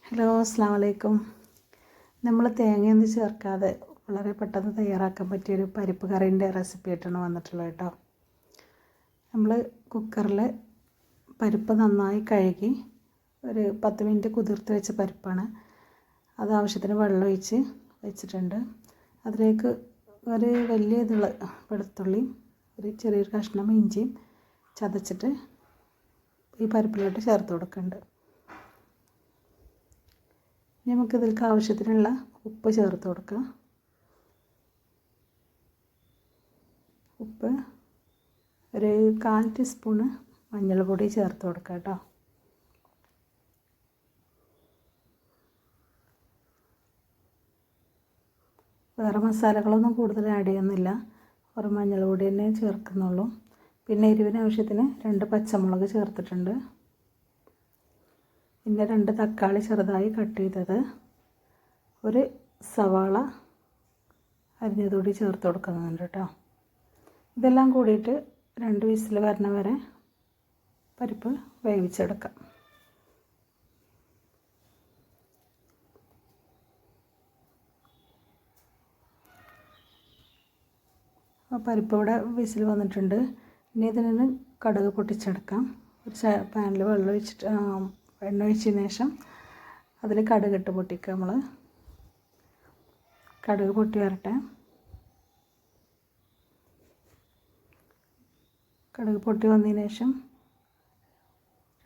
Hello, അസ്സാം വലൈക്കും. നമ്മൾ തേങ്ങയൊന്നും ചേർക്കാതെ വളരെ പെട്ടെന്ന് തയ്യാറാക്കാൻ പറ്റിയൊരു പരിപ്പ് കറീൻ്റെ റെസിപ്പി ആയിട്ടാണ് വന്നിട്ടുള്ളത് കേട്ടോ. നമ്മൾ കുക്കറിൽ പരിപ്പ് നന്നായി കഴുകി ഒരു 10 മിനിറ്റ് കുതിർത്ത് വെച്ച പരിപ്പാണ്. അത് ആവശ്യത്തിന് വെള്ളം ഒഴിച്ച് വെച്ചിട്ടുണ്ട്. അതിലേക്ക് ഒരു വലിയ വെളുത്തുള്ളി, ഒരു ചെറിയൊരു കഷ്ണം ഇഞ്ചിയും ചതച്ചിട്ട് ഈ പരിപ്പിലോട്ട് ചേർത്ത് കൊടുക്കുന്നുണ്ട്. നമുക്കിതിലേക്ക് ആവശ്യത്തിനുള്ള ഉപ്പ് ചേർത്ത് കൊടുക്കാം. ഉപ്പ് ഒരു 1/4 ടീസ്പൂണ് മഞ്ഞൾപ്പൊടി ചേർത്ത് കൊടുക്കാം കേട്ടോ. വേറെ മസാലകളൊന്നും കൂടുതൽ ആഡ് ചെയ്യുന്നില്ല, ഒരു മഞ്ഞൾപ്പൊടി തന്നെ ചേർക്കുന്നുള്ളൂ. പിന്നെ എരിവിന് ആവശ്യത്തിന് 2 പച്ചമുളക് ചേർത്തിട്ടുണ്ട്. പിന്നെ 2 തക്കാളി ചെറുതായി കട്ട് ചെയ്തത്, ഒരു സവാള അരിഞ്ഞതുകൂടി ചേർത്ത് കൊടുക്കുന്നുണ്ട് കേട്ടോ. ഇതെല്ലാം കൂടിയിട്ട് 2 വിസിൽ വരണ വരെ പരിപ്പ് വേവിച്ചെടുക്കാം. പരിപ്പ് ഇവിടെ വിസിൽ വന്നിട്ടുണ്ട്. ഇനി ഇതിൽ നിന്ന് കടുക് പൊട്ടിച്ചെടുക്കാം. ഒരു പാനിൽ വെള്ളം ഒഴിച്ചിട്ട് എണ്ണ ഒഴിച്ചതിന് ശേഷം അതിൽ കടുകിട്ട് പൊട്ടിക്കുക. നമ്മൾ കടുക് പൊട്ടി വരട്ടെ. കടുക് പൊട്ടി വന്നതിന് ശേഷം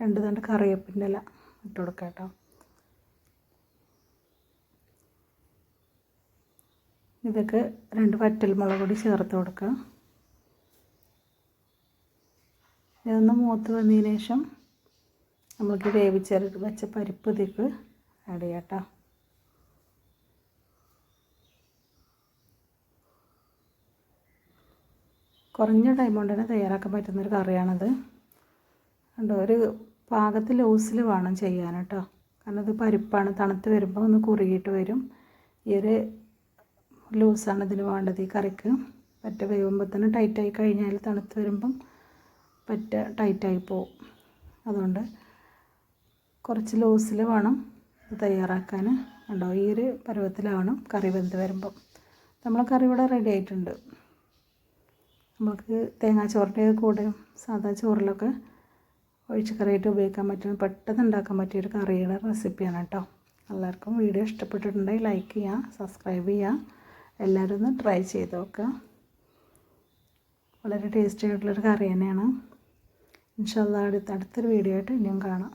2 തണ്ട് കറിവേപ്പിൻ്റെ ഇല ഇട്ട് കൊടുക്കുക കേട്ടോ. ഇതൊക്കെ 2 വറ്റൽമുളക് കൂടി ചേർത്ത് കൊടുക്കുക. ഇതൊന്ന് മൂത്ത് വന്നതിന് ശേഷം നമുക്ക് വേവിച്ച് വെച്ച പരിപ്പ് ഇതിലേക്ക് ആഡ് ചെയ്യാം കേട്ടോ. കുറഞ്ഞ ടൈം കൊണ്ട് തന്നെ തയ്യാറാക്കാൻ പറ്റുന്നൊരു കറിയാണിത്. കണ്ടോ, ഒരു പാകത്തിൽ ലൂസിൽ വേണം ചെയ്യാൻ കേട്ടോ. കാരണം ഇത് പരിപ്പാണ്, തണുത്ത് വരുമ്പോൾ ഒന്ന് കുറുകിയിട്ട് വരും. ഈ ഒരു ലൂസാണ് ഇതിന് വേണ്ടത് ഈ കറിക്ക്. പറ്റ വേവുമ്പോൾ തന്നെ ടൈറ്റായി കഴിഞ്ഞാൽ തണുത്ത് വരുമ്പം പറ്റ ടൈറ്റായി പോവും. അതുകൊണ്ട് കുറച്ച് ലൂസിൽ വേണം ഇത് തയ്യാറാക്കാൻ. കണ്ടോ, ഈ ഒരു പരുവത്തിലാവണം കറി വെന്ത് വരുമ്പം. നമ്മളെ കറി ഇവിടെ റെഡി ആയിട്ടുണ്ട്. നമുക്ക് തേങ്ങാച്ചോറിൻ്റെ കൂടെ സാധാ ചോറിലൊക്കെ ഒഴിച്ച് കറിയായിട്ട് ഉപയോഗിക്കാൻ പറ്റുന്ന, പെട്ടെന്ന് ഉണ്ടാക്കാൻ പറ്റിയൊരു കറിയുടെ റെസിപ്പിയാണ് കേട്ടോ. എല്ലാവർക്കും വീഡിയോ ഇഷ്ടപ്പെട്ടിട്ടുണ്ടെങ്കിൽ ലൈക്ക് ചെയ്യുക, സബ്സ്ക്രൈബ് ചെയ്യുക. എല്ലാവരും ഒന്ന് ട്രൈ ചെയ്ത് നോക്കുക. വളരെ ടേസ്റ്റി ആയിട്ടുള്ളൊരു കറി തന്നെയാണ്. ഇൻഷാ അല്ലാഹ് അടുത്തൊരു വീഡിയോ ആയിട്ട് ഇനിയും കാണാം.